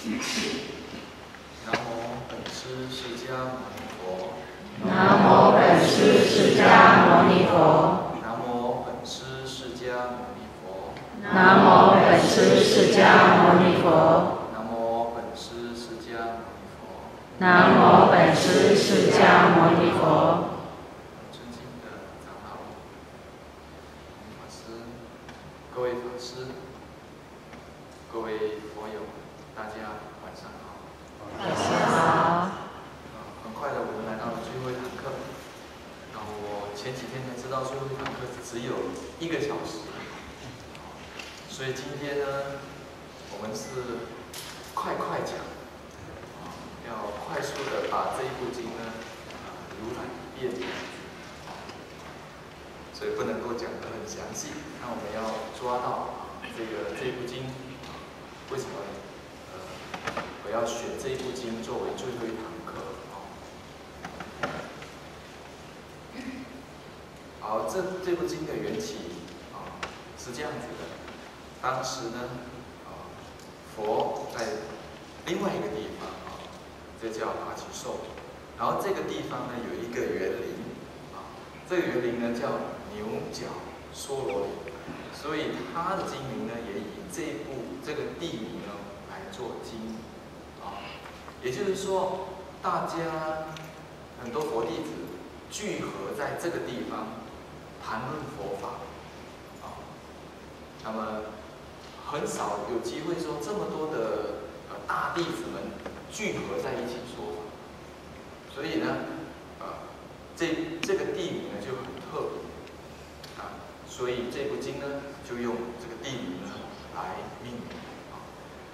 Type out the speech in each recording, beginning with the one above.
南无本师释迦牟尼佛。南无本师释迦牟尼佛。南无本师释迦牟尼佛。南无本师释迦牟尼佛。南无本师释迦牟尼佛。南无本师释迦牟尼佛。尊敬的长老、法师、各位法师、各位佛友，大家晚上好。晚上好。很快的，我们来到了最后一堂课。然后我前几天才知道最后一堂课只有1个小时，所以今天呢，我们是快讲，要快速的把这一部经呢浏览一遍，所以不能够讲得很详细。那我们要抓到这部经，为什么我要选这一部经作为最后一堂课？好，这部经的缘起是这样子的。当时呢，佛在另外一个地方这叫阿耆受，然后这个地方呢有一个园林这个园林呢叫牛角娑罗林，所以它的经名呢也以这个地名呢来做经也就是说，大家很多佛弟子聚合在这个地方谈论佛法那么很少有机会说这么多的大弟子们聚合在一起说法，所以呢，这个地名呢就很特别所以这部经呢就用这个地名呢来命名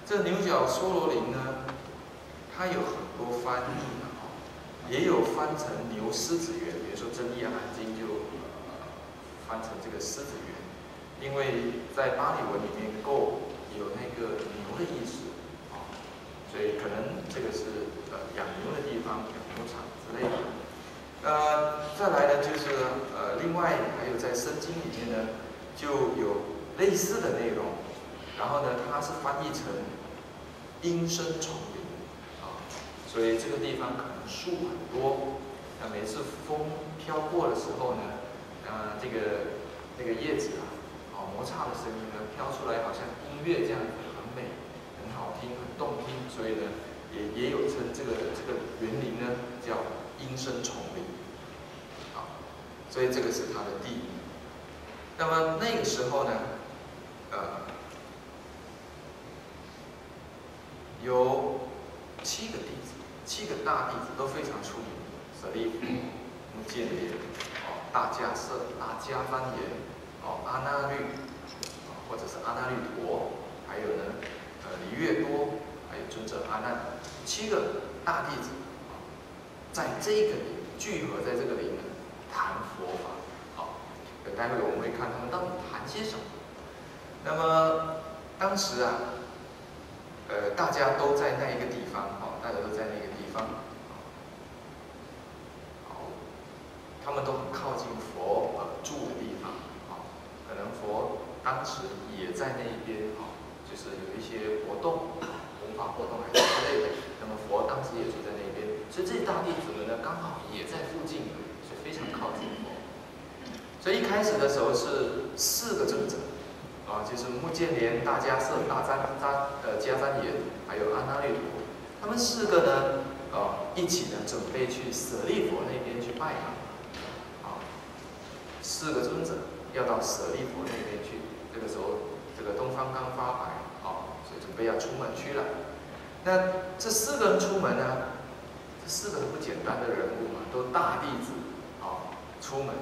这牛角娑罗林呢，它有很多翻译也有翻成牛狮子园，比如说《真义阿含经》就翻成这个狮子园。因为在巴利文里面“狗”有那个牛的意思所以可能这个是养牛的地方，养牛场之类的。再来呢，就是另外还有在《圣经》里面呢，就有类似的内容，然后呢，它是翻译成阴森丛林所以这个地方可能树很多，那每次风飘过的时候呢，那个叶子摩擦的声音呢，飘出来好像音乐这样子，很美，很好听，很动听，所以呢，也有称这个园林呢叫阴森丛林，所以这个是它的地名。那么那个时候呢，有7个弟子，7个大弟子都非常出名，舍利弗、目犍连、大迦叶、大迦旃延、阿那律。或者是阿那律陀，还有呢，离越多，还有尊者阿难，7个大弟子，在这个聚合在这个里呢，谈佛法。待会我们会看他们到底谈些什么。那么当时大家都在那一个地方，大家都在那个地方，他们都很靠近佛住的地方，可能佛当时也在那一边就是有一些活动，弘法活动还是之类的。那么佛当时也住在那边，所以这些大弟子们呢，刚好也在附近，所以非常靠近佛。所以一开始的时候是4个尊者，就是目犍连、大迦叶、迦旃延，还有阿那律陀，他们4个呢，一起呢准备去舍利弗那边去拜访。4个尊者要到舍利弗那边去。这个时候，这个东方刚发白，所以准备要出门去了。那这4个人出门呢，这4个不简单的人物嘛，都大弟子出门，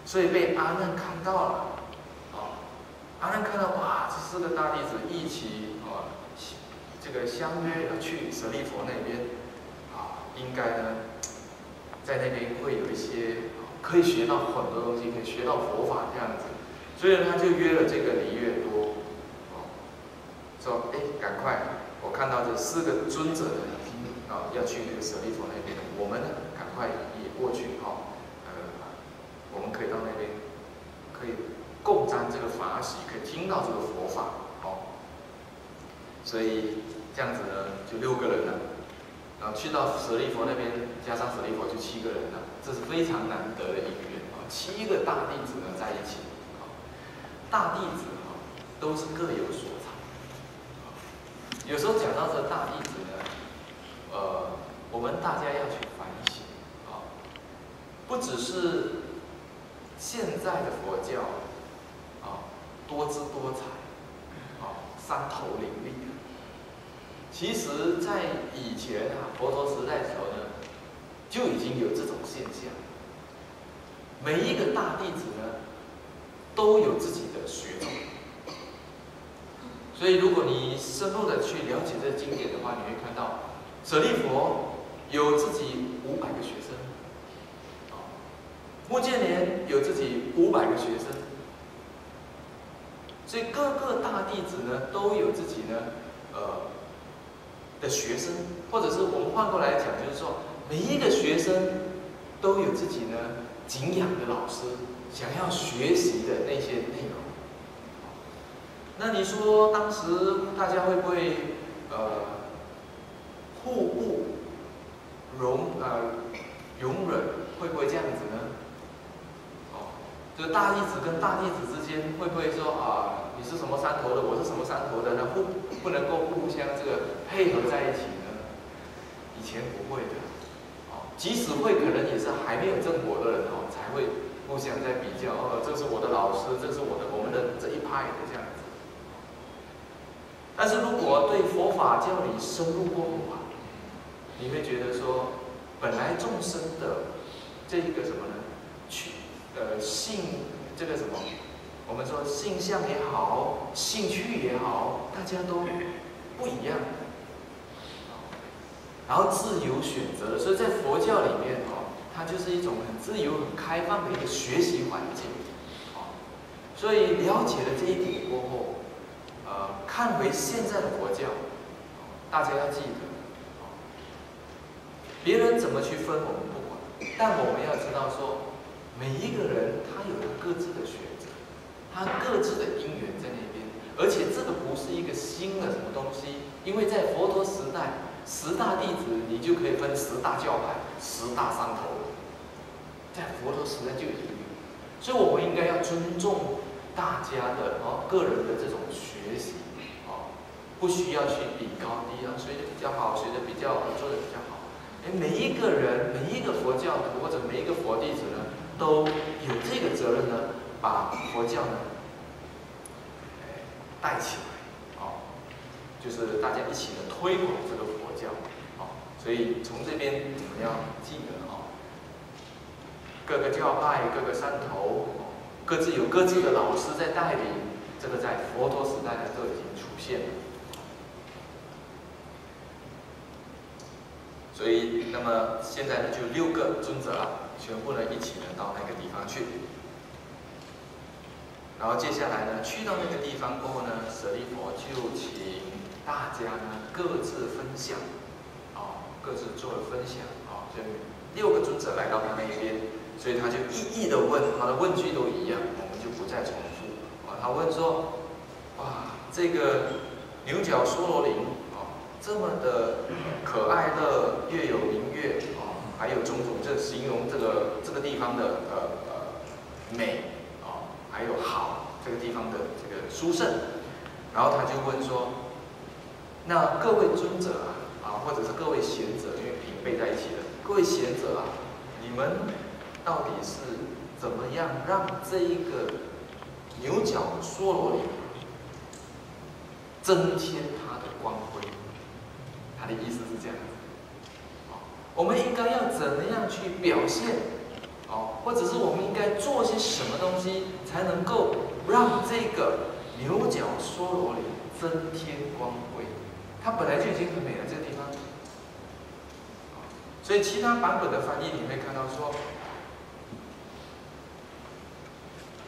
所以被阿难看到了。阿难看到哇，这4个大弟子一起这个相约要去舍利弗那边应该呢，在那边会有一些可以学到很多东西，可以学到佛法这样子。所以他就约了这个离越多，说赶快，我看到这4个尊者呢，已经要去那个舍利弗那边，我们呢赶快也过去我们可以到那边，可以共沾这个法喜，可以听到这个佛法所以这样子呢就6个人了。然后去到舍利佛那边，加上舍利佛就7个人了，这是非常难得的因缘啊！7个大弟子呢在一起，大弟子都是各有所长。有时候讲到这大弟子呢，我们大家要去反省啊，不只是现在的佛教啊多姿多彩啊三头领力。其实，在以前佛陀时代的时候呢，就已经有这种现象。每一个大弟子呢，都有自己的学种。所以，如果你深入的去了解这个经典的话，你会看到，舍利佛有自己500个学生，目犍连有自己500个学生，所以各个大弟子呢，都有自己呢，的学生，或者是我们换过来讲，就是说每一个学生都有自己呢敬仰的老师，想要学习的那些内容。那你说当时大家会不会互不容忍，会不会这样子呢？就大弟子跟大弟子之间会不会说你是什么山头的，我是什么山头的呢？不能够互相这个配合在一起呢？以前不会的，即使会，可能也是还没有正果的人才会互相在比较。这是我的老师，这是我们的这一派的这样子。但是如果对佛法教理深入过后你会觉得说，本来众生的这一个什么呢？性这个什么，我们说性向也好，兴趣也好，大家都不一样，然后自由选择的，所以在佛教里面它就是一种很自由、很开放的一个学习环境，所以了解了这一点过后，看回现在的佛教，大家要记得，别人怎么去分我们不管，但我们要知道说。每一个人他有他各自的选择，他各自的因缘在那边，而且这个不是一个新的什么东西，因为在佛陀时代，10大弟子你就可以分10大教派、10大山头，在佛陀时代就已经有，所以我们应该要尊重大家的个人的这种学习，不需要去比高低谁的比较好，谁的比较做的比较好，每一个人、每一个佛教徒或者每一个佛弟子呢。都有这个责任呢，把佛教呢带起来，就是大家一起的推广这个佛教，所以从这边我们要记得各个教派、各个山头，各自有各自的老师在带领，这个在佛陀时代呢都已经出现了。所以，那么现在呢，就6个尊者全部呢一起呢到那个地方去，然后接下来呢去到那个地方过后呢，舍利佛就请大家呢各自分享，各自做了分享，所以6个尊者来到他那边，所以他就一一的问，他的问句都一样，我们就不再重复。他问说，这个牛角娑罗林这么的可爱乐，月有明月还有种种这形容这个地方的美还有好这个地方的这个殊胜，然后他就问说，那各位尊者或者是各位贤者，因为平辈在一起的，各位贤者你们到底是怎么样让这一个牛角娑罗林增添它的光辉？他的意思是这样子，我们应该要怎么样去表现，或者是我们应该做些什么东西，才能够让这个牛角娑罗林增添光辉？它本来就已经很美了，这个地方。所以其他版本的翻译你会看到说，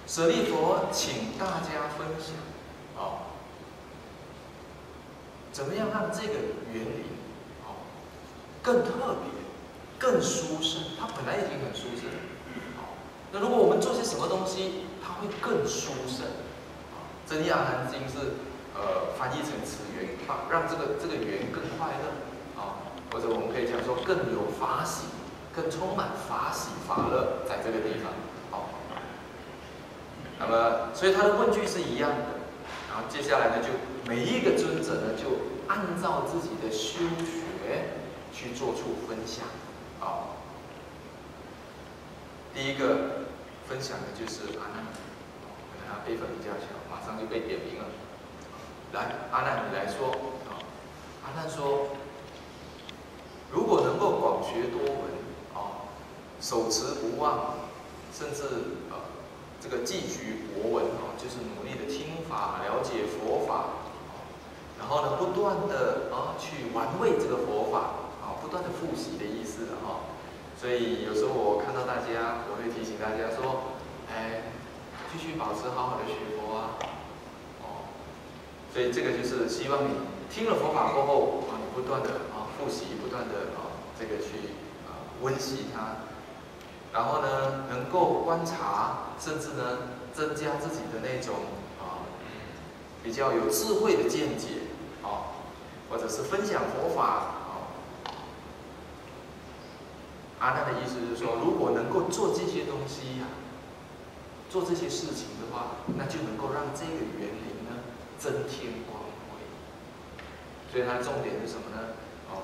舍利佛请大家分享，怎么样让这个园林更特别、更殊胜？它本来已经很殊胜，那如果我们做些什么东西，它会更殊胜。真言阿含经是翻译成词源，让这个缘更快乐啊，或者我们可以讲说更有法喜，更充满法喜法乐在这个地方。好，那么所以他的问句是一样的，然后接下来呢，就每一个尊者呢，就按照自己的修学去做出分享。好，第一个分享的就是阿难，可能他辈分比较小，马上就被点名了。来，阿难你来说啊。阿难说，如果能够广学多闻啊，手持不忘，甚至这个记举博闻啊，就是努力的听法，了解佛法，然后呢，不断的去玩味这个佛法啊，不断的复习的意思啊。所以有时候我看到大家，我会提醒大家说，继续保持好好的学佛啊。所以这个就是希望你听了佛法过后你不断的复习，不断的这个去温习它，然后呢能够观察，甚至呢增加自己的那种比较有智慧的见解或者是分享佛法阿难的意思就是说，如果能够做这些东西做这些事情的话，那就能够让这个园林呢增添光辉。所以它的重点是什么呢？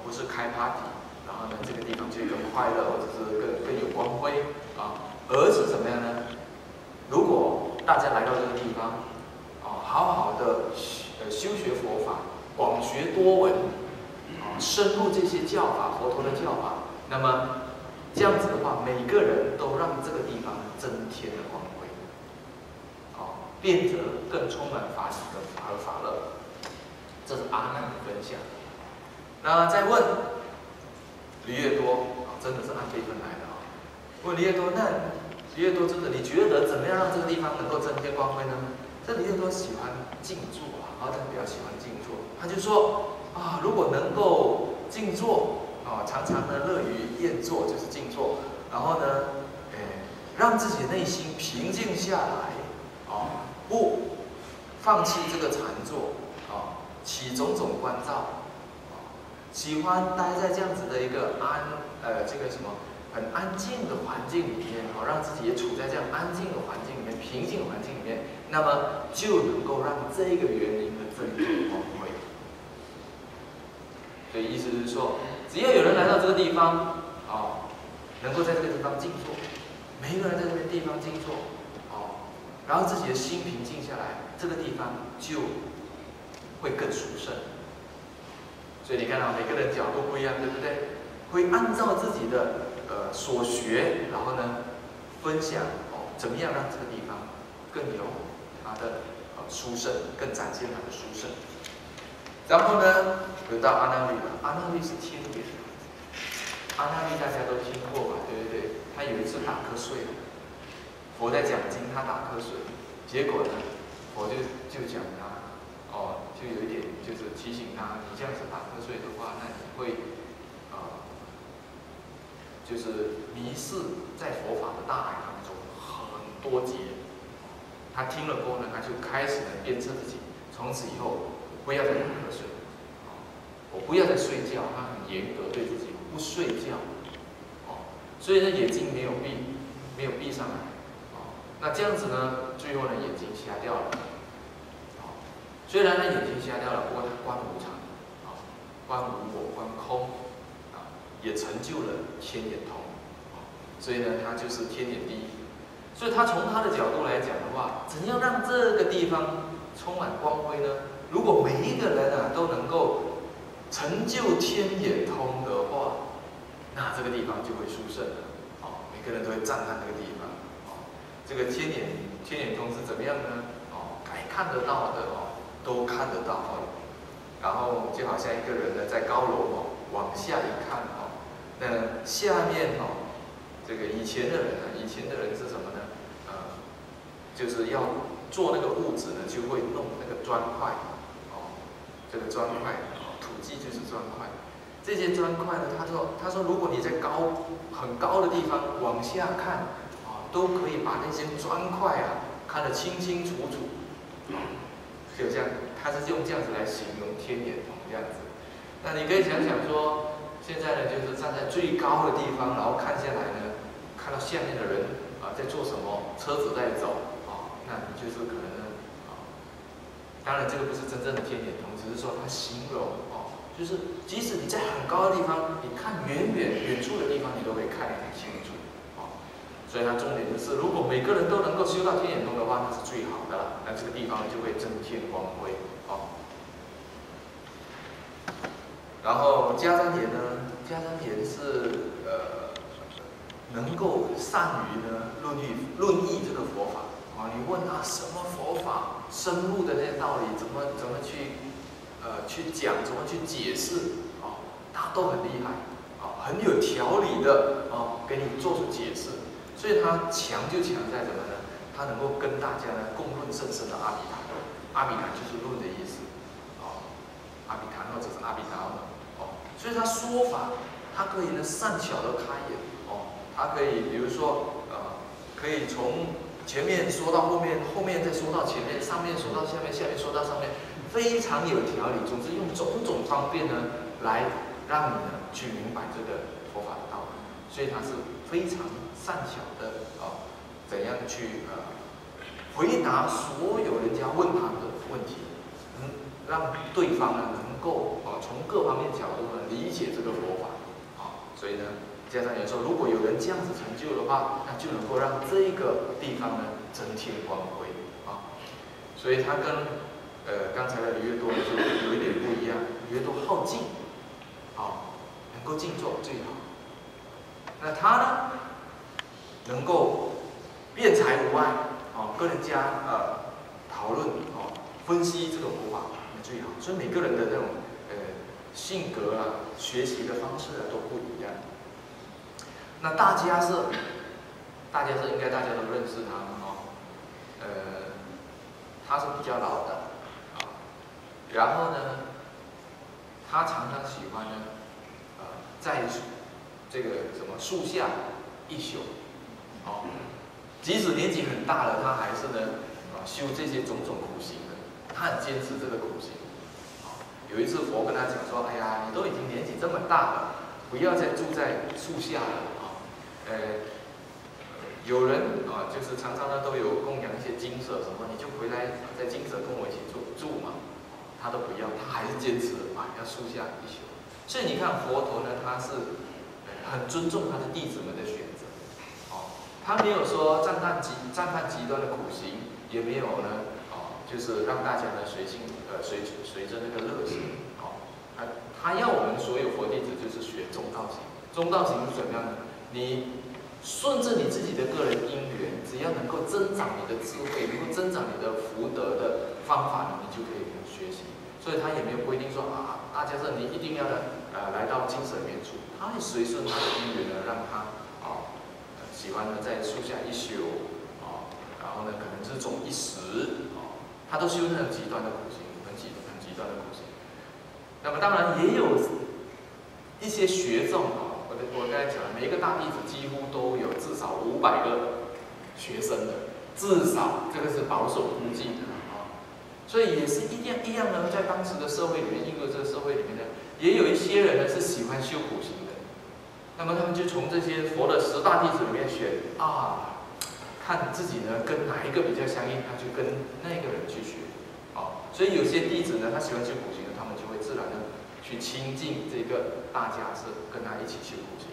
不是开 party， 然后呢这个地方就更快乐，或者是更有光辉而是怎么样呢？如果大家来到这个地方好好的修学佛法，广学多闻深入这些教法，佛陀的教法，那么这样子的话，每个人都让这个地方增添了光辉，变得更充满法喜和法乐。这是阿难的分享。那再问离越多真的是按辈分来的问离越多，那离越多真的，你觉得怎么样让这个地方能够增添光辉呢？这离越多喜欢静坐他比较喜欢静坐，他就说如果能够静坐常常呢乐于宴坐，就是静坐，然后呢，让自己内心平静下来不放弃这个禅坐起种种关照喜欢待在这样子的一个这个什么很安静的环境里面让自己也处在这样安静的环境里面，平静的环境里面，那么就能够让这个园林的增添光辉。所以意思是说，只要有人来到这个地方能够在这个地方静坐，每一个人在这个地方静坐然后自己的心平静下来，这个地方就会更殊胜。所以你看每个人角度不一样，对不对？会按照自己的所学，然后呢分享怎么样让这个地方更有它的殊胜，更展现它的殊胜。然后呢，有到阿难律了。阿难律是天眼，阿难律大家都听过吧？对不对？他有一次打瞌睡了，佛在讲经，他打瞌睡，结果呢，佛就讲他就有一点就是提醒他，你这样子打瞌睡的话，那你会就是迷失在佛法的大海当中很多劫。他听了过后呢，他就开始鞭策自己，从此以后不要再打瞌睡，我不要再睡觉。他很严格对自己，不睡觉，所以呢眼睛没有闭上来，那这样子呢，最后呢眼睛瞎掉了，虽然他眼睛瞎掉了，不过他观无常，观无我，观空，也成就了天眼通，所以呢他就是天眼第一。所以他从他的角度来讲的话，怎样让这个地方充满光辉呢？如果每一个人都能够成就天眼通的话，那这个地方就会殊胜了。每个人都会赞叹这个地方。这个天眼通是怎么样呢？该看得到的都看得到。然后就好像一个人呢在高楼往下一看那下面这个以前的人是什么呢？就是要做那个屋子呢，就会弄那个砖块，这个砖块，土基就是砖块。这些砖块呢，他说，如果你在很高的地方往下看，都可以把那些砖块看得清清楚楚。就这样，他是用这样子来形容天眼通这样子。那你可以想想说，现在呢就是站在最高的地方，然后看下来呢，看到下面的人在做什么，车子在走那你就是可能呢当然这个不是真正的天眼通，只是说它形容就是即使你在很高的地方，你看远处的地方，你都可以看得很清楚所以它重点就是，如果每个人都能够修到天眼通的话，那是最好的了。那这个地方就会增添光辉然后迦旃延呢，迦旃延是能够善于呢论议这个佛法你问他什么佛法深入的那些道理，怎么去讲，怎么去解释他都很厉害很有条理的给你做出解释。所以他强就强在什么呢？他能够跟大家呢共论甚深的阿毗昙。阿毗昙就是论的意思阿毗昙或者是阿毗达摩所以他说法，他可以呢善巧的开演他可以比如说可以从前面说到后面，后面再说到前面，上面说到下面，下面说到上面，非常有条理。总之用种种方便呢来让你呢去明白这个佛法的道理。所以他是非常善巧的怎样去回答所有人家问他的问题，让对方呢能够从各方面角度呢理解这个佛法所以呢，加上有时候如果有人这样子成就的话，那就能够让这个地方呢增添光辉所以他跟刚才的吕越多就有一点不一样，吕越多好静能够静坐最好。那他呢，能够辩才无碍跟人家讨论分析这个佛法最好。所以每个人的那种性格学习的方式都不一样。那大迦叶应该大家都认识他他是比较老的然后呢，他常常喜欢呢在这个什么树下一宿即使年纪很大了，他还是呢修这些种种苦行的，他很坚持这个苦行有一次佛跟他讲说，哎呀，你都已经年纪这么大了，不要再住在树下了有人就是常常呢都有供养一些精舍什么，你就回来在精舍跟我一起住嘛，他都不要，他还是坚持要树下一宿。所以你看佛陀呢，他是很尊重他的弟子们的选择他没有说赞叹极端的苦行，也没有呢就是让大家呢随着那个乐行他要我们所有佛弟子就是学中道行。中道行是怎么样呢？你顺着你自己的个人因缘，只要能够增长你的智慧，能够增长你的福德的方法呢，你就可以学习。所以他也没有规定说大家是你一定要来到精舍里面住，他会随顺他的因缘呢，让他喜欢呢在树下一宿然后呢可能是种一时他都修那种极端的苦行，很极端的苦行。那么当然也有一些学众我刚才讲了，每一个大弟子几乎都有至少500个学生的，至少这个是保守估计的所以也是一样呢，在当时的社会里面，印度这个社会里面呢，也有一些人呢是喜欢修苦行的。那么他们就从这些佛的10大弟子里面选看自己呢跟哪一个比较相应，他就跟那个人去学所以有些弟子呢，他喜欢修苦行的，他们就会自然的去亲近这个大迦叶，跟他一起修苦行。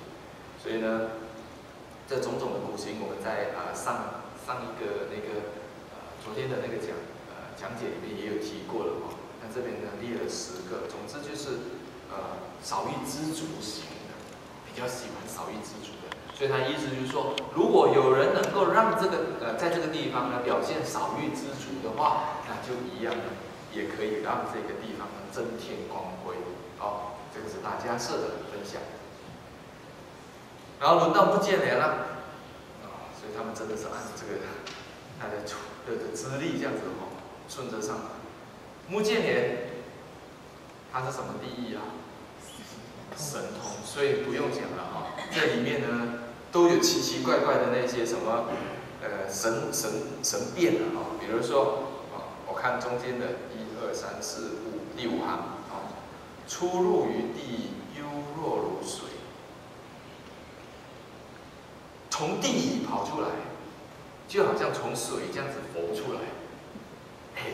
所以呢，这种种的苦行，我们在上一个昨天的那个讲解里面也有提过了那这边呢列了10个，总之就是少欲知足行的，比较喜欢少欲知足的。所以他意思就是说，如果有人能够让这个在这个地方呢表现少欲知足的话，那就一样呢，也可以让这个地方呢增添光辉这个是大迦叶的分享。然后轮到目犍连了所以他们真的是按这个他的资历这样子顺着上来。目犍连他是什么第一神通，所以不用讲了这里面呢都有奇奇怪怪的那些什么神变比如说我看中间的1、2、3、4、5，第5行，出入于地，悠若如水。从地里跑出来，就好像从水这样子浮出来。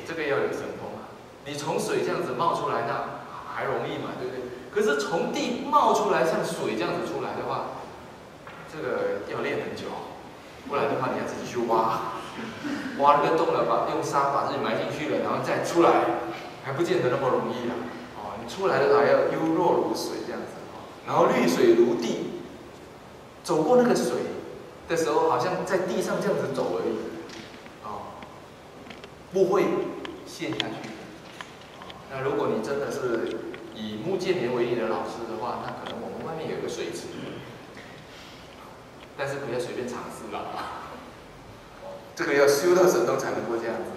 这个要有神通啊！你从水这样子冒出来，那还容易嘛，对不对？可是从地冒出来，像水这样子出来的话，这个要练很久，不然的话你要自己去挖那个洞了，用沙把自己埋进去了，然后再出来，还不见得那么容易啊！你出来的时候还要悠若如水这样子，然后绿水如地，走过那个水的时候，好像在地上这样子走而已，不会陷下去。那如果你真的是以穆建连为你的老师的话，那可能我们外面有个水池，但是不要随便尝试啦。这个要修到神通才能够这样子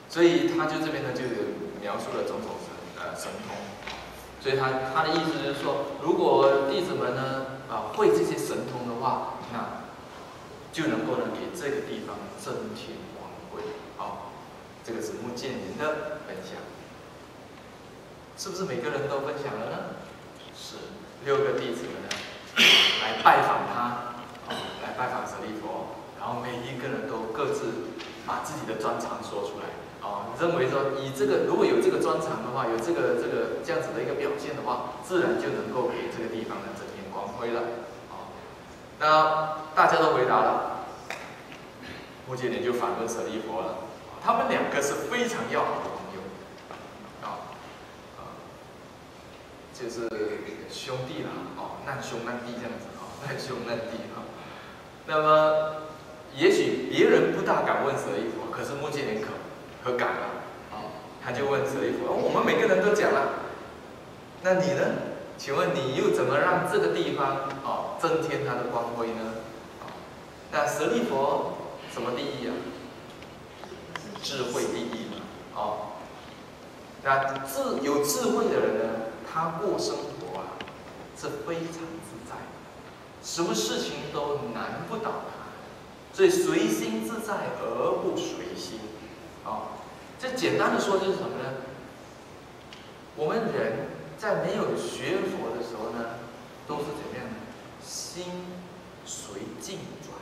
所以他就这边呢就描述了种种神通。所以他的意思就是说，如果弟子们呢会这些神通的话，那就能够呢给这个地方增添光辉。这个是穆建连的分享，是不是每个人都分享了呢？是6个弟子们呢来拜访他，来拜访舍利佛，然后每一个人都各自把自己的专长说出来。认为说以这个如果有这个专长的话，有这样子的一个表现的话，自然就能够给这个地方呢增添光辉了。那大家都回答了，穆建连就反问舍利佛了。他们2个是非常要好的朋友，就是兄弟啦，难兄难弟这样子，难兄难弟那么，也许别人不大敢问舍利佛，可是穆建连可敢了，他就问舍利佛：我们每个人都讲了，那你呢？请问你又怎么让这个地方增添它的光辉呢？那舍利佛什么第一啊？智慧第一嘛，那有智慧的人呢，他过生活是非常自在，什么事情都难不倒他，所以随心自在而不随心。这简单的说就是什么呢？我们人在没有学佛的时候呢，都是怎么样呢？心随境转，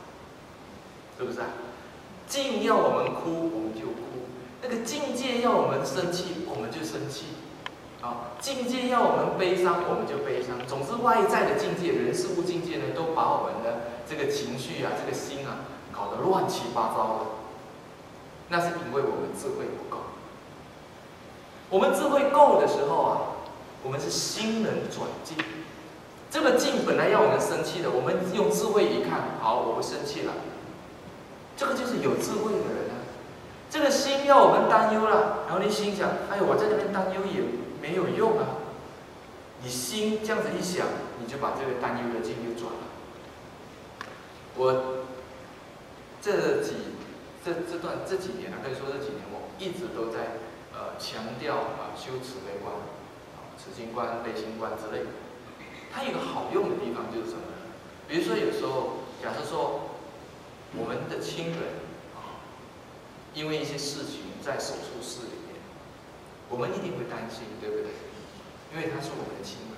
是不是啊？境要我们哭，我们就哭；那个境界要我们生气，我们就生气。境界要我们悲伤，我们就悲伤。总之，外在的境界、人事物境界呢，都把我们的这个情绪这个心搞得乱七八糟的。那是因为我们智慧不够。我们智慧够的时候我们是心能转境。这个境本来要我们生气的，我们用智慧一看，好，我不生气了。这个就是有智慧的人这个心要我们担忧了，然后你心想，我在这边担忧也没有用你心这样子一想，你就把这个担忧的境就转了。我这几年可以说这几年我一直都在强调修慈悲观、慈心观、悲心观之类的。它有一个好用的地方就是什么呢？比如说有时候，假设说我们的亲人因为一些事情在手术室里面，我们一定会担心，对不对？因为他是我们的亲人。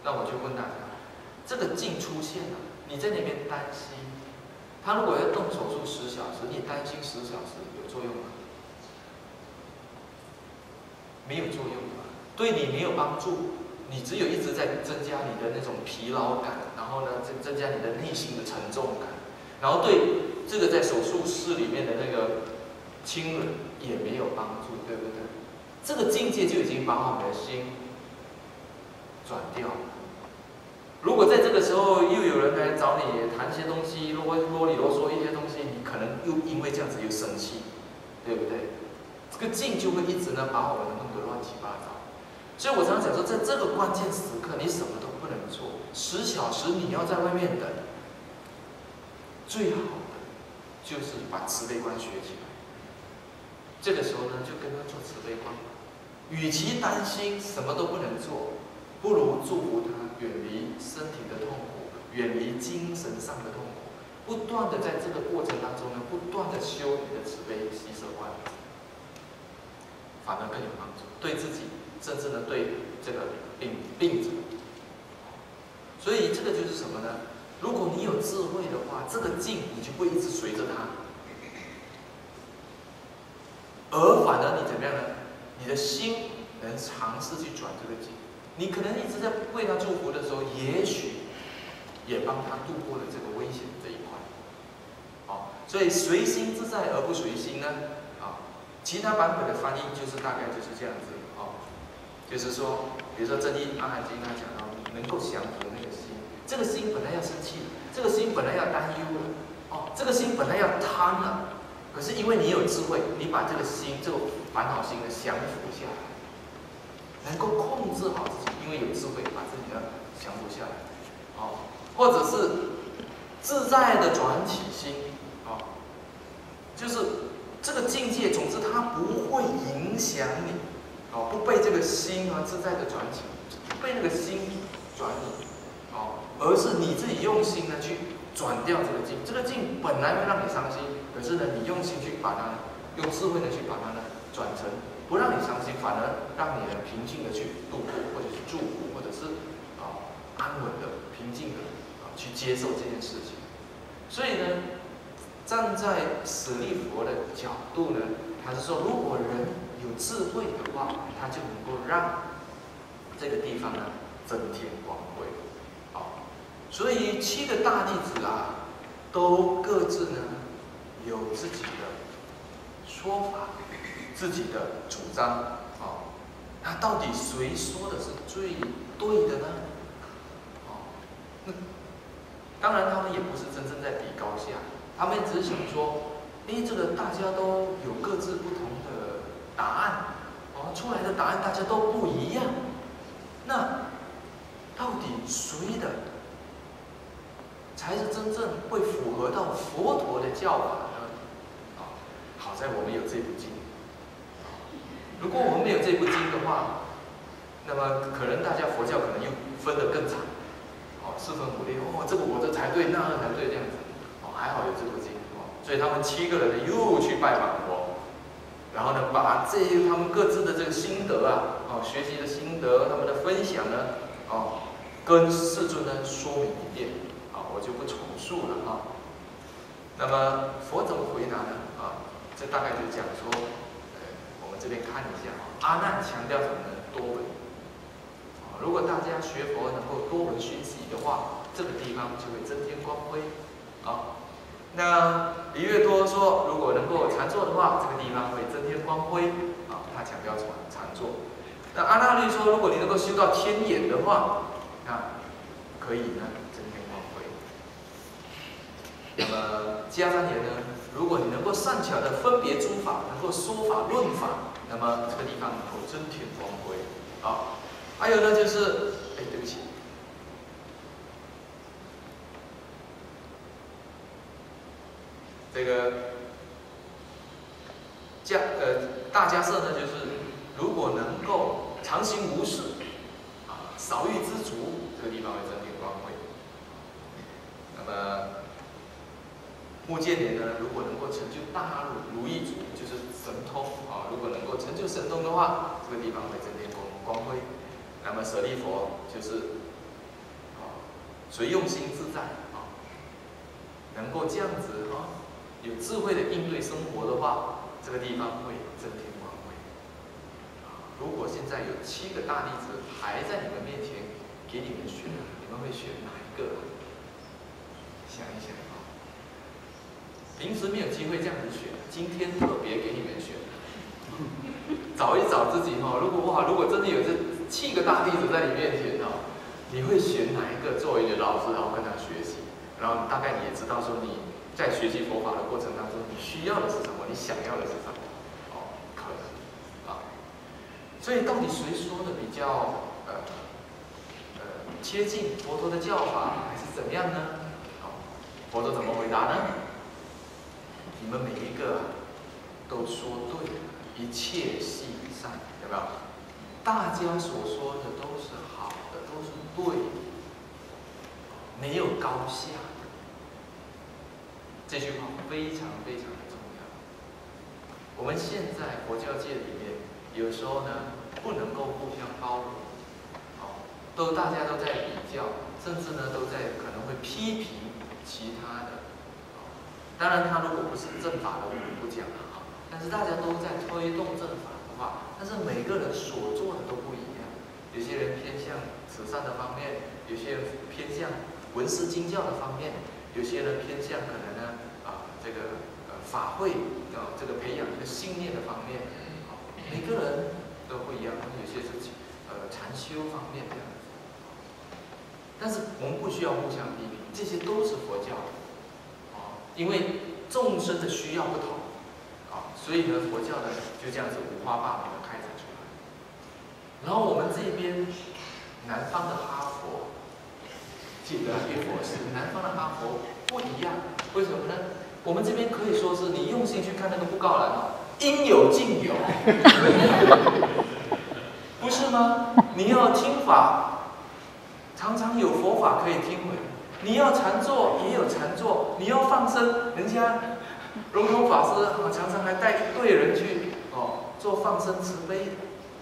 那我就问大家，这个境出现了，你在那边担心，他如果要动手术10小时，你担心10小时有作用吗？没有作用的，对你没有帮助。你只有一直在增加你的那种疲劳感，然后呢，增加你的内心的沉重感，然后对这个在手术室里面的那个亲人也没有帮助，对不对？这个境界就已经把我们的心转掉了。如果在这个时候又有人来找你谈些东西，啰里啰嗦一些东西，你可能又因为这样子又生气，对不对？这个境就会一直呢把我们弄得乱七八糟。所以我常常讲说，在这个关键时刻，你什么都不能做。10小时你要在外面等，最好的就是把慈悲观学起来。这个时候呢，就跟他做慈悲观。与其担心什么都不能做，不如祝福他远离身体的痛苦，远离精神上的痛苦，不断的在这个过程当中呢，不断的修你的慈悲喜舍观。反而更有帮助，对自己，甚至呢对这个病者。所以这个就是什么呢？如果你有智慧的话，这个境你就不会一直随着它，而反而你怎么样呢？你的心能尝试去转这个境。你可能一直在为他祝福的时候，也许也帮他度过了这个危险这一块。所以随心自在而不随心呢？其他版本的翻译就是大概就是这样子。就是说，比如说《真意阿含经》他讲到，能够降服那个心，这个心本来要生气，这个心本来要担忧了，这个心本来要贪了，可是因为你有智慧，你把这个心，这个烦恼心的降服下来，能够控制好自己，因为有智慧把自己呢降服下来，或者是自在的转起心，就是这个境界，总之它不会影响你。不被这个心自在的转起，不被那个心转你，而是你自己用心呢去转掉这个境。这个境本来会让你伤心，可是呢，你用心去把它，用智慧呢去把它呢转成不让你伤心，反而让你呢平静的去度过，或者是祝福，或者是安稳的、平静的去接受这件事情。所以呢，站在舍利佛的角度呢，他是说，如果人有智慧的话，他就能够让这个地方呢增添光辉。所以7个大弟子都各自呢有自己的说法，自己的主张。那到底谁说的是最对的呢？当然他们也不是真正在比高下，他们只是想说，这个大家都有各自不同的答案，出来的答案大家都不一样，那到底谁的才是真正会符合到佛陀的教法呢？好在我们有这部经，如果我们没有这部经的话，那么可能大家佛教可能又分得更惨，四分五裂，这个我这才对，那才对，这样子，还好有这部经，所以他们7个人呢又去拜访佛。然后呢，把他们各自的这个心得学习的心得，他们的分享呢，跟世尊呢说明一遍，我就不重述了那么佛怎么回答呢？这大概就讲说，我们这边看一下阿难强调什么呢？多闻。如果大家学佛能够多闻熏习的话，这个地方就会增添光辉。那离越多说，如果能够禅坐的话，这个地方会增添光辉。他强调禅坐。那阿那律说，如果你能够修到天眼的话，可以呢增添光辉。那么迦旃延呢，如果你能够善巧的分别诸法，能够说法论法，那么这个地方能够增添光辉。还有呢就是，对不起。这个大迦叶呢，就是如果能够常行无事，少欲知足，这个地方会增添光辉。那么目犍连呢，如果能够成就大如意足，就是神通如果能够成就神通的话，这个地方会增添光辉。那么舍利佛就是随用心自在能够这样子有智慧的应对生活的话，这个地方会增添光辉。如果现在有7个大弟子还在你们面前给你们选，你们会选哪一个？想一想平时没有机会这样子选，今天特别给你们选，找一找自己如果真的有这7个大弟子在你面前你会选哪一个作为你的老师，然后跟他学习，然后大概你也知道说你在学习佛法的过程当中，你需要的是什么，你想要的是什么，可能所以到底谁说的比较接近佛陀的教法，还是怎么样呢？佛陀怎么回答呢？你们每一个都说对，一切系善，有没有？大家所说的都是好的，都是对的，没有高下。这句话非常非常的重要。我们现在佛教界里面有时候呢不能够互相包容，大家都在比较，甚至呢都在可能会批评其他的。当然，他如果不是正法的，我们不讲了哈。但是大家都在推动正法的话，但是每个人所做的都不一样。有些人偏向慈善的方面，有些人偏向文思经教的方面，有些人偏向可能呢这个法会这个培养这个信念的方面，每个人都不一样。有些是禅修方面这样子。但是我们不需要互相批评，这些都是佛教的。因为众生的需要不同，所以呢，佛教呢就这样子五花八门的开展出来。然后我们这边南方的哈佛，记得学佛是南方的哈佛不一样，为什么呢？我们这边可以说是你用心去看那个布告栏应有尽有，不是吗？你要听法，常常有佛法可以听闻。你要禅坐也有禅坐，你要放生，人家荣通法师常常还带一队人去做放生慈悲的，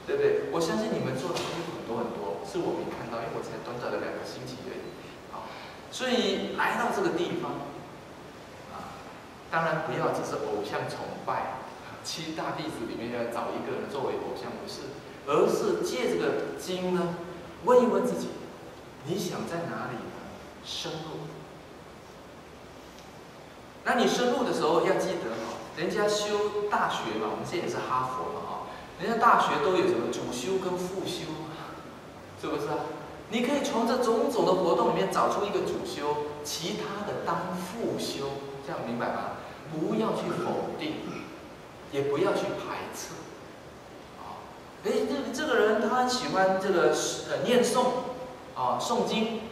对不对？我相信你们做的东西很多很多，是我没看到，因为我才短短的2个星期而已。所以来到这个地方，当然不要只是偶像崇拜，7大弟子里面要找一个人作为偶像，不是，而是借这个经呢，问一问自己，你想在哪里？深入，那你深入的时候要记得人家修大学嘛，我们现在也是哈佛嘛人家大学都有什么主修跟副修，是不是啊？你可以从这种种的活动里面找出一个主修，其他的当副修，这样明白吗？不要去否定，也不要去排斥。这个人他很喜欢这个念诵诵经。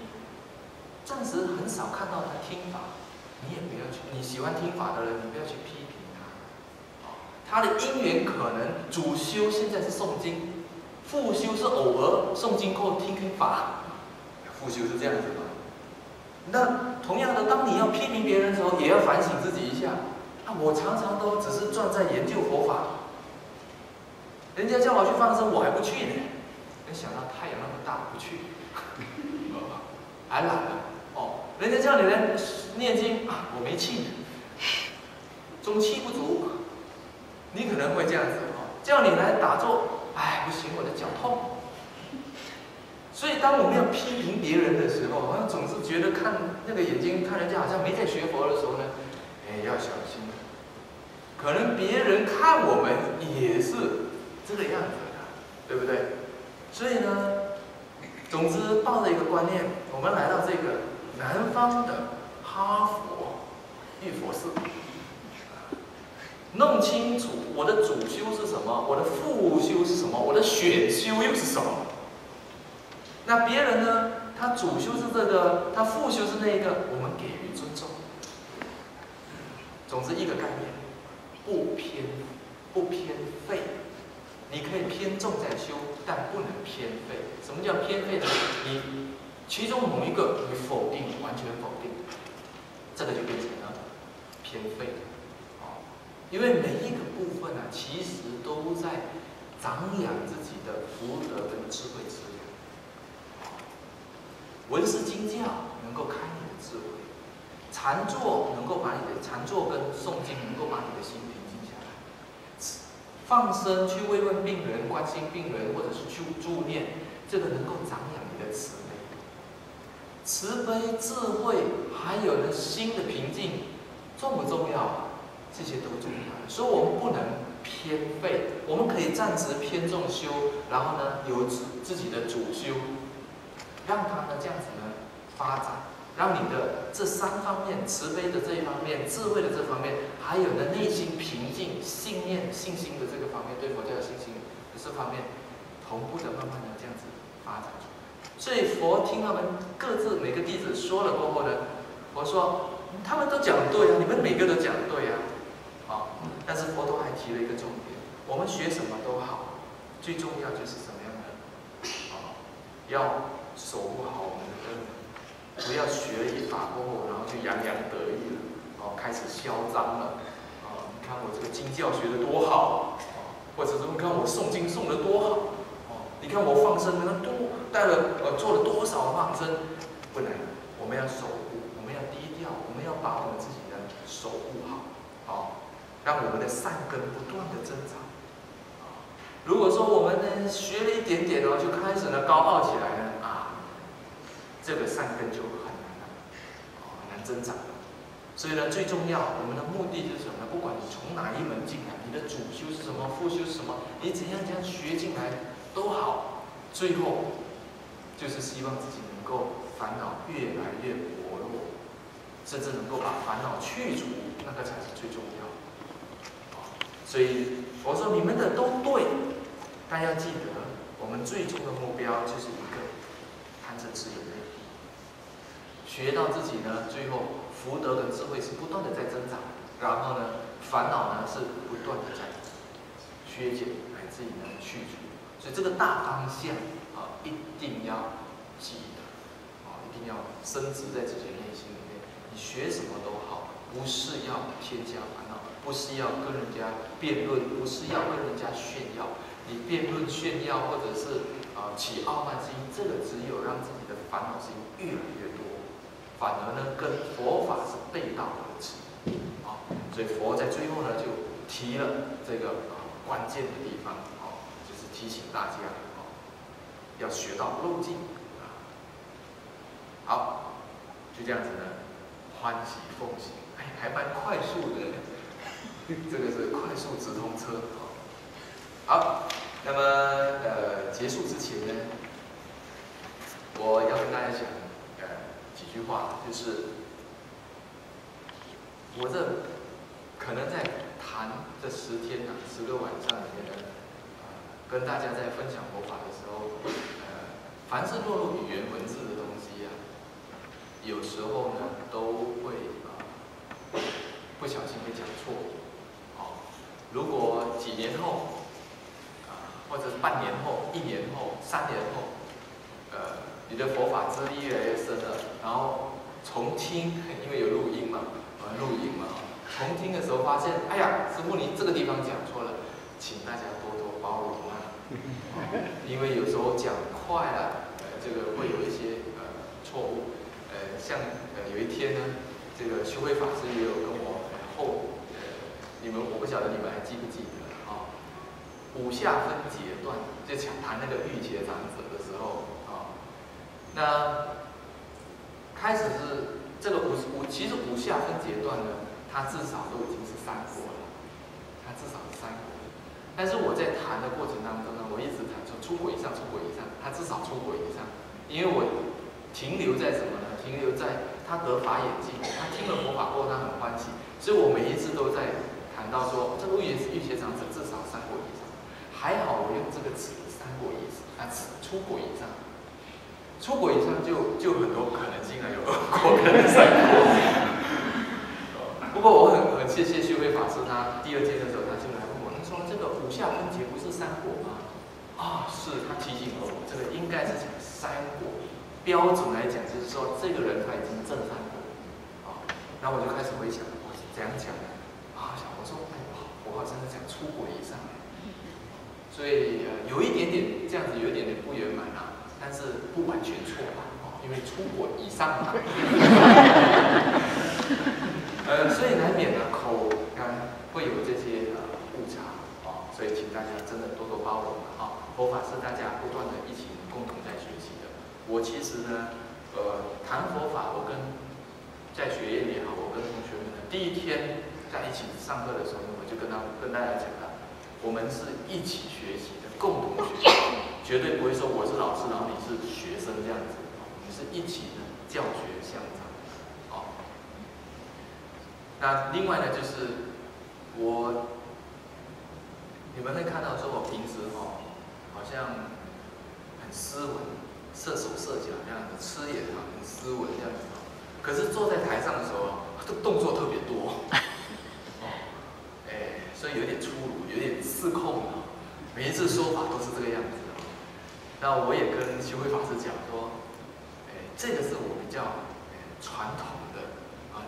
暂时很少看到他听法，你也不要去。你喜欢听法的人，你不要去批评他。他的因缘可能主修现在是诵经，副修是偶尔诵经后听法，副修是这样子嘛。那同样的，当你要批评别人的时候，也要反省自己一下。我常常都只是专在研究佛法，人家叫我去放生，我还不去呢。没想到太阳那么大，不去，还懒了。人家叫你来念经我没气，中气不足，你可能会这样子叫你来打坐，不行，我的脚痛。所以当我们要批评别人的时候，好像总是觉得看那个眼睛看人家好像没在学佛的时候呢，要小心，可能别人看我们也是这个样子的，对不对？所以呢，总之抱着一个观念，我们来到这个南方的哈佛玉佛寺，弄清楚我的主修是什么，我的副修是什么，我的选修又是什么。那别人呢，他主修是这个，他副修是那个，我们给予尊重。总之一个概念，不偏废。你可以偏重在修，但不能偏废。什么叫偏废呢？你其中某一个你否定，完全否定，这个就变成了偏废。因为每一个部分其实都在长养自己的福德跟智慧资源。闻思经教能够开你的智慧，禅坐能够把你的禅坐跟诵经能够把你的心平静下来，放生去慰问病人、关心病人，或者是去助念，这个能够长养你的慈悲。慈悲、智慧，还有呢心的平静，重不重要？这些都重要。所以我们不能偏废，我们可以暂时偏重修，然后呢有自己的主修，让它呢这样子呢发展，让你的这3方面，慈悲的这一方面，智慧的这方面，还有呢内心平静、信念、信心的这个方面，对佛教的信心的这方面，同步的慢慢的这样子发展出来。所以佛听他们各自每个弟子说了过后呢，佛说他们都讲对你们每个都讲对但是佛陀还提了一个重点，我们学什么都好，最重要就是怎么样呢？要守护好我们的根本，不要学了一法过后，然后就洋洋得意了，开始嚣张了，你看我这个经教学得多好，或者是你看我诵经诵得多好，哦，你看我放生呢做了多少放生，不能，我们要守护，我们要低调，我们要把我们自己呢守护好，好，让我们的善根不断的增长。如果说我们呢学了一点点就开始呢高傲起来呢这个善根就很难了，很难增长了。所以呢，最重要，我们的目的就是什么呢？不管你从哪一门进来，你的主修是什么，副修是什么，你怎样学进来都好，最后就是希望自己能够烦恼越来越薄弱，甚至能够把烦恼去除，那个才是最重要。所以我说你们的都对，但要记得，我们最终的目标就是一个贪嗔痴有内，学到自己呢，最后福德跟智慧是不断的在增长，然后呢，烦恼呢是不断的在削减，乃至于呢去除。所以这个大方向一定要记得，一定要深植在自己的内心里面。你学什么都好，不是要添加烦恼，不是要跟人家辩论，不是要跟人家炫耀。你辩论炫耀，或者是起傲慢之心，这个只有让自己的烦恼心越来越多，反而呢跟佛法是背道而驰所以佛在最后呢就提了这个关键的地方就是提醒大家要学到漏尽好，就这样子呢，欢喜奉行，还蛮快速的，这个是快速直通车好，那么结束之前呢，我要跟大家讲几句话，就是我这可能在谈这10天10个晚上里面呢，跟大家在分享佛法的时候，凡是落入语言文字的东西有时候呢都会不小心会讲错如果几年后或者是半年后、1年后、3年后，你的佛法资历越来越深了，然后重听，因为有录音嘛，重听的时候发现，哎呀，师父你这个地方讲错了，请大家多多包容因为有时候讲快了，这个会有一些错误，像有一天呢，这个修慧法师也有跟我我不晓得你们还记不记得五下分解段，就谈那个玉伽长者的时候那开始是这个其实五下分解段呢，它至少都已经是3国了，它至少是3国。但是我在谈的过程当中呢，我一直谈说出国以上，它至少出国以上，因为我停留在什么呢？停留在他得法眼净，他听了佛法过后他很欢喜，所以我每一次都在谈到说这个玉伽长者至少3国以上。还好我用这个词3国以上，出国以上，出国以上就很多可能性有2国可能3国。不过我很谢谢修慧法师，他第2届的时候他就来问我，他说这个五下分解不是3国吗？是他提醒我，这个应该是讲3国。标准来讲就是说这个人他已经证3国。然后我就开始回想，我怎样讲我说我好像是讲出国以上。所以有一点点这样子，有一点点不圆满但是不完全错因为出国以上所以难免口会有这些误差所以请大家真的多多包容佛法是大家不断的一起共同在学习的。我其实呢，谈佛法，我在学院也好，我跟同学们第1天在一起上课的时候呢，我就跟大家讲了。我们是一起学习的，共同学习，绝对不会说我是老师，然后你是学生这样子，我们是一起的教学相长。那另外呢，就是你们会看到说我平时好像很斯文，射手射脚这样子，吃也很斯文这样子可是坐在台上的时候，动作特别多。所以有点粗鲁，有点失控每一次说法都是这个样子那我也跟修慧法师讲说，这个是我比较传统的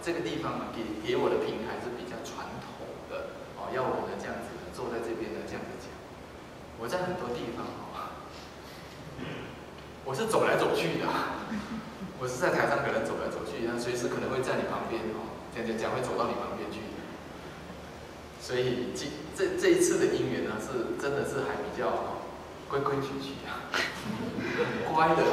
这个地方给我的平台是比较传统的要我呢这样子坐在这边呢这样子讲。我在很多地方我是走来走去的，我是在台上可能走来走去，随时可能会在你旁边讲会走到你旁边去。所以这一次的因缘呢，是真的是还比较规规矩矩很乖的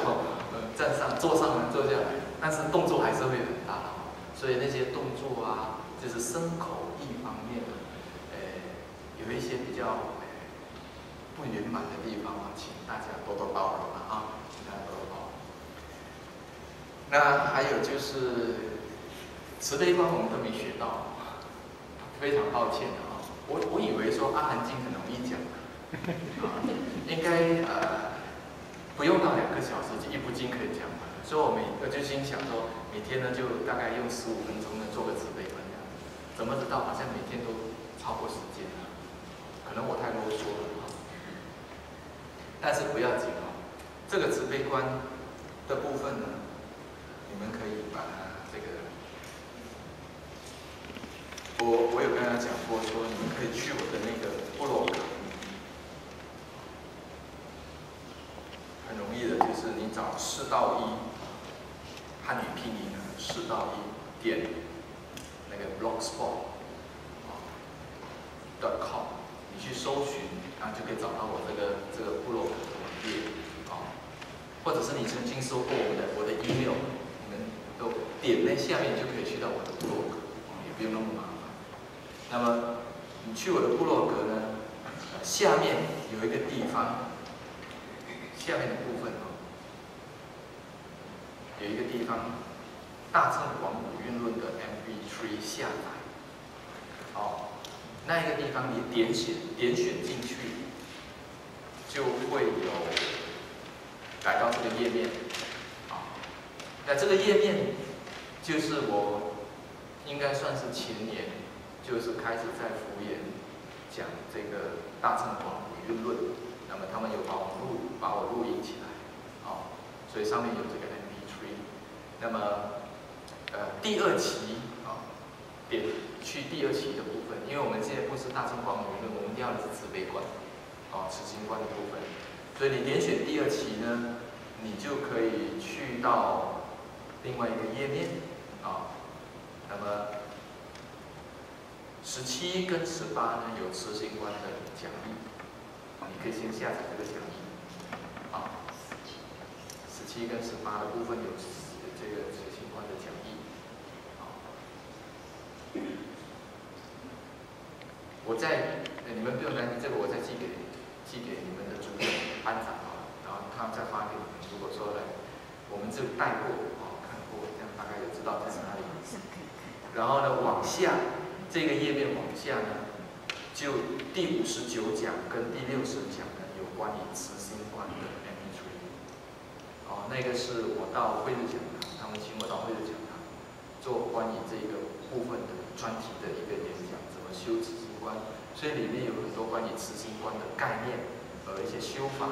站上坐上来坐下来，但是动作还是会很大所以那些动作啊，就是身口意方面有一些比较不圆满的地方请大家多多包容请大家多多包容。那还有就是慈悲观我们都没学到，非常抱歉我以为说《阿含经》很容易讲应该不用到2个小时就一部经可以讲完，所以我就心想说，每天呢就大概用15分钟呢做个慈悲观这样。怎么知道好像每天都超过时间了？可能我太啰嗦了但是不要紧这个慈悲观的部分呢，你们可以把这个，我有跟他讲过说，你们可以去我的那个部落格，很容易的，就是你找释道一，汉语拼音释道一点那个 blogspot.com， 你去搜寻，然后就可以找到我这个部落格的网页或者是你曾经收过我的 email， 你们都点在下面就可以去到我的部落格也不用那么麻烦。那么你去我的部落格呢，下面有一个地方，下面的部分有一个地方，大乘广普运论的 MP3 下载，那一个地方你点选进去，就会有来到这个页面，那这个页面就是我应该算是前年就是开始在福研讲这个大乘广普运论，那么他们有把我录音起来，所以上面有这个 MP3。那么第2期点去第2期的部分，因为我们现在不是大乘广普运论，我们要的是慈悲观，慈心观的部分。所以你点选第2期呢，你就可以去到另外一个页面那么17跟18呢有慈心观的讲义，你可以先下载这个讲义17跟18的部分有这个慈心观的讲义你们不用担心，这个我再寄给你们的主任班长然后他再发给你们。如果说我们就带过看过，这样大概就知道在哪里。然后呢，往下这个页面往下呢，就第59讲跟第60讲呢有关于慈心观的 MP3。那个是我到慧日讲堂，他们请我到慧日讲堂做关于这个部分的专题的一个演讲，怎么修慈心观。所以里面有很多关于慈心观的概念和一些修法，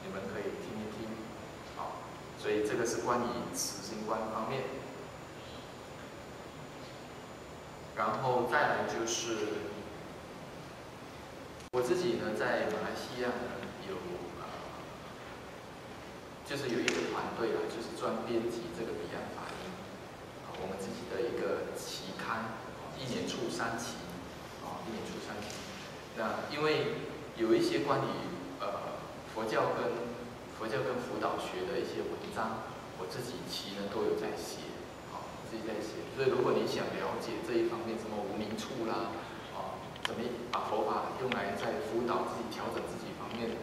你们可以听一听。所以这个是关于慈心观方面。然后再来就是我自己呢，在马来西亚呢就是有一个团队就是专编辑这个彼岸法音我们自己的一个期刊，1年出3期，1年出3期。那因为有一些关于佛教跟辅导学的一些文章，我自己期呢都有在写，自己在写。所以如果你想了解这一方面，什么无明处啦，怎么把佛法用来在辅导自己、调整自己方面，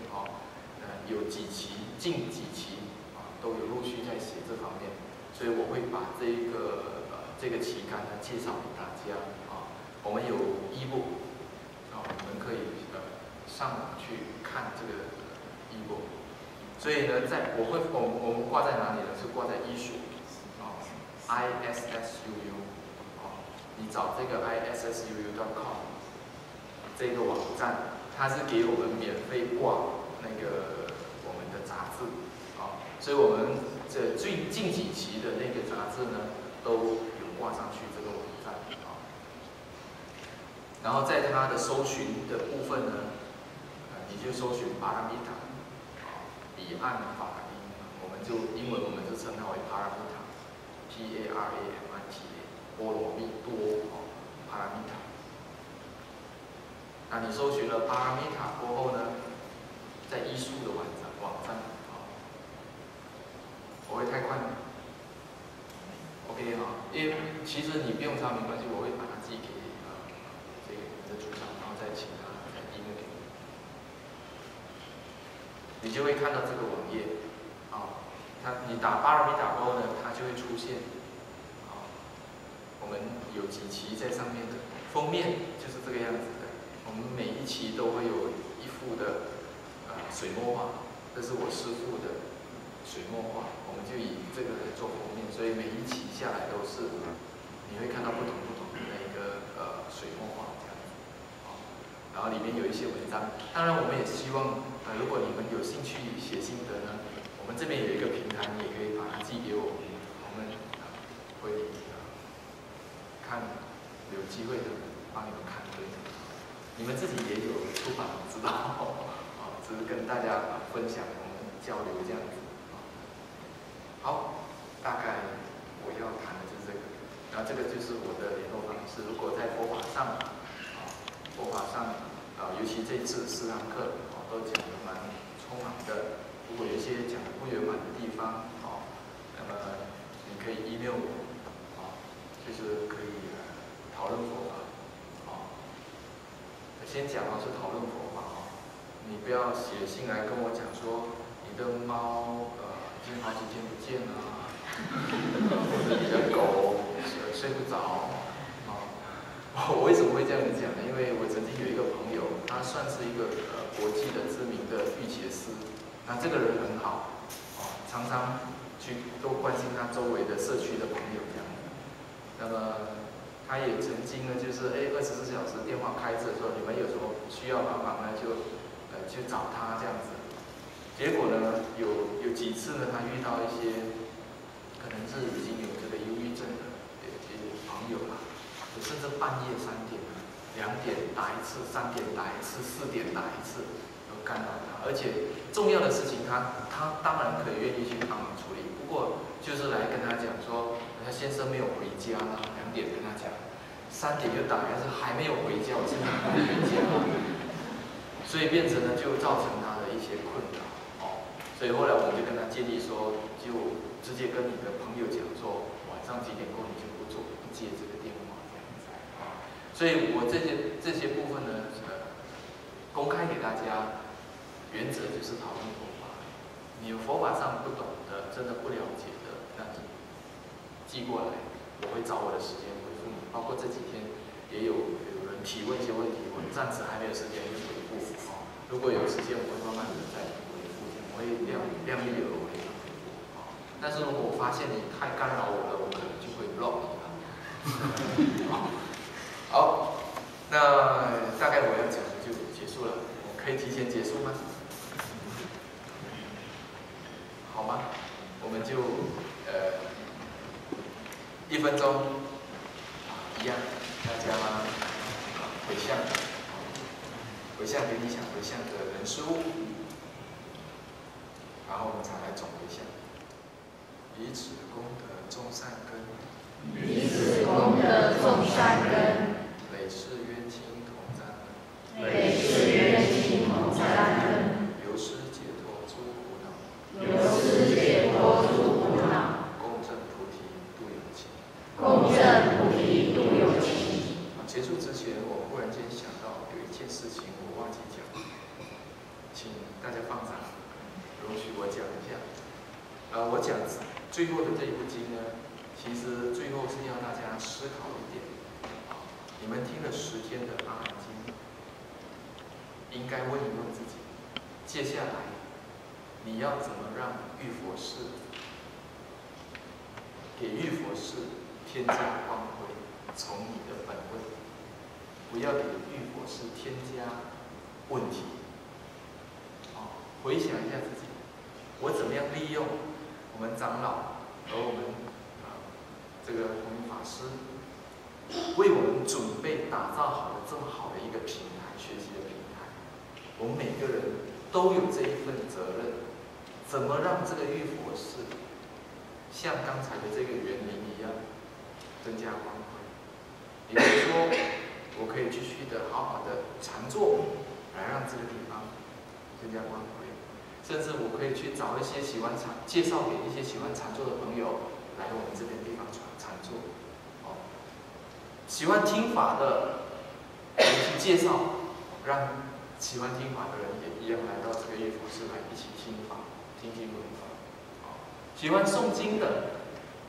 有几期、近几期都有陆续在写这方面。所以我会把这个期刊呢介绍给大家我们有e-book你们可以上网去看这个e-book。所以呢，我们挂在哪里呢？是挂在医署ISSUU 你找这个 ISSUU.com 这个网站，它是给我们免费挂那个我们的杂志所以我们这最近几期的那个杂志呢，都有挂上去这个网站然后在它的搜寻的部分呢，你就搜寻巴拉米塔，彼岸法音，英文我们就称它为巴拉米塔 ，P-A-R-A-M-I-T-A， 波罗蜜多巴拉米塔。那你搜寻了巴拉米塔过后呢，在艺术的网站，我会太快吗 ？OK 哈，因为其实你不用抄没关系，我会把它寄给这个你的组长，然后再请他再 email 给你，你就会看到这个网页，你打巴拉米塔过后呢，它就会出现，我们有几期在上面的封面就是这个样子的，我们每一期都会有一幅的水墨画，这是我师父的水墨画，我们就以这个来做封面，所以每一期下来都是你会看到不同的那个水墨画这样子，然后里面有一些文章，当然我们也希望如果你们有兴趣写心得呢，我们这边有一个平台，你也可以把它寄给我们会看有机会的帮你们看对，你们自己也有出版我知道，只是跟大家分享我们交流这样子。好，大概我要谈的就是这个，然后这个就是我的联络方式。如果在佛法上，尤其这次4堂课，都讲得蛮充满的。如果有一些讲得不圆满的地方，那么你可以 email 我，就是可以讨论佛法，先讲是讨论佛法，你不要写信来跟我讲说你的猫已经好几天不见了，或者你的狗睡不着，我为什么会这样子讲呢？因为我曾经有一个朋友，他算是一个国际的知名的御伽师，那这个人很好，常常去多关心他周围的社区的朋友这样子。那么他也曾经呢，就是24小时电话开着，说你们有什么需要帮忙呢，就去找他这样子。结果呢，有几次呢，他遇到一些可能是已经有这个忧郁症的朋友啦，甚至半夜3点、2点打一次，3点打一次，4点打一次，都干扰他。而且重要的事情他当然可以愿意去帮忙处理，不过就是来跟他讲说，他先生没有回家啦，2点跟他讲，3点就打来是还没有回家，我先生还没回家，所以变成呢就造成他的一些困扰，所以后来我们就跟他建议说，就直接跟你的朋友讲说，晚上几点过你就不接这个电话这样子，所以我这些部分呢，公开给大家，原则就是讨论佛法，你有佛法上不懂的，真的不了解的，那你寄过来，我会找我的时间回复你，包括这几天也有人提问一些问题，我暂时还没有时间去回复，如果有时间我会慢慢的再回复，我会量力而为的回复，但是如果我发现你太干扰我了，我可能就会 block 你了。好，那大概我要讲的就结束了，我可以提前结束吗？好吗？我们就1分钟，一样，大家回向给你想回向的人事物，然后我们才来总回向。以此功德种善根，以此功德种善根，累世冤亲同沾恩，累世冤亲同沾恩，由施解脱诸苦恼，由施解脱诸苦恼，共振菩提度有情。共振菩提度有情。结束之前，我忽然间想到有一件事情我忘记讲，请大家放掌，容许我讲一下。我讲最后的这一部经呢，其实最后是要大家思考一点。你们听了10天的《阿含经》，应该问一问自己，接下来你要怎么让玉佛寺给玉佛寺添加光辉，从你的本位，不要给玉佛寺添加问题。回想一下自己，我怎么样利用我们长老和我们这个弘法师为我们准备打造好了这么好的一个平台，学习的平台。我们每个人都有这一份责任，怎么让这个玉佛寺像刚才的这个园林一样增加光辉？也就是说，我可以继续的好好的禅坐，来让这个地方增加光辉。甚至我可以去找一些喜欢禅，介绍给一些喜欢禅坐的朋友来我们这边地方禅坐。哦，喜欢听法的，我们去介绍，让喜欢听法的人也一样来到这个玉佛寺来一起听法、听经闻法。哦，喜欢诵经的，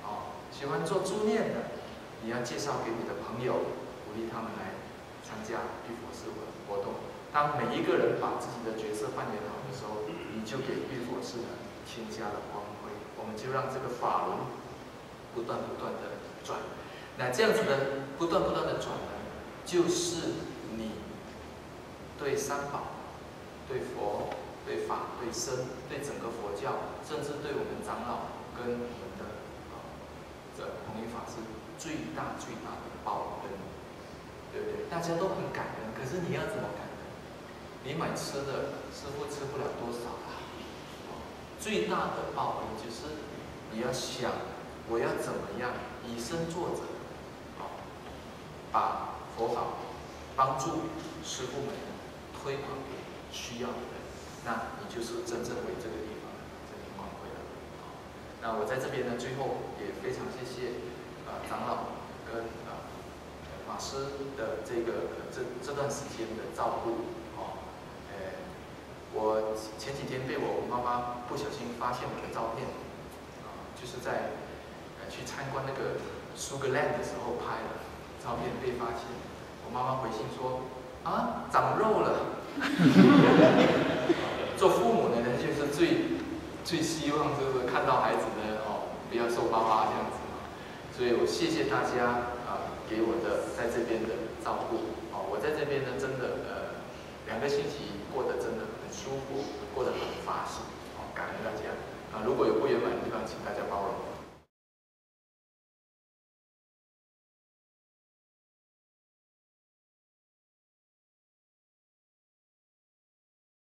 哦，喜欢做助念的，你要介绍给你的朋友，鼓励他们来参加玉佛寺活动。当每一个人把自己的角色扮演好的时候，你就给玉佛寺添加了光辉。我们就让这个法轮不断的转。那这样子的不断的转呢，就是你对三宝、对佛、对法、对僧、对整个佛教，甚至对我们长老跟我们的这弘一法师最大的报恩，对不对？大家都很感恩，可是你要怎么感恩？你买吃的，师父吃不了多少啊。最大的报恩就是你要想，我要怎么样以身作则，把佛法帮助师父们推广给需要的人，那你就是真正为这个地方增添光辉了。那我在这边呢，最后也非常谢谢长老跟法师的这段时间的照顾。我前几天被我妈妈不小心发现我的照片，就是在去参观那个 Sugarland 的时候拍的照片被发现。我妈妈回信说：“啊，长肉了。”做父母的呢，就是最希望就是看到孩子呢不要瘦巴巴这样子。所以我谢谢大家给我的在这边的照顾。我在这边呢，真的2个星期过得真的很舒服，过得很法喜。感恩大家。如果有不圆满的地方，请大家包容。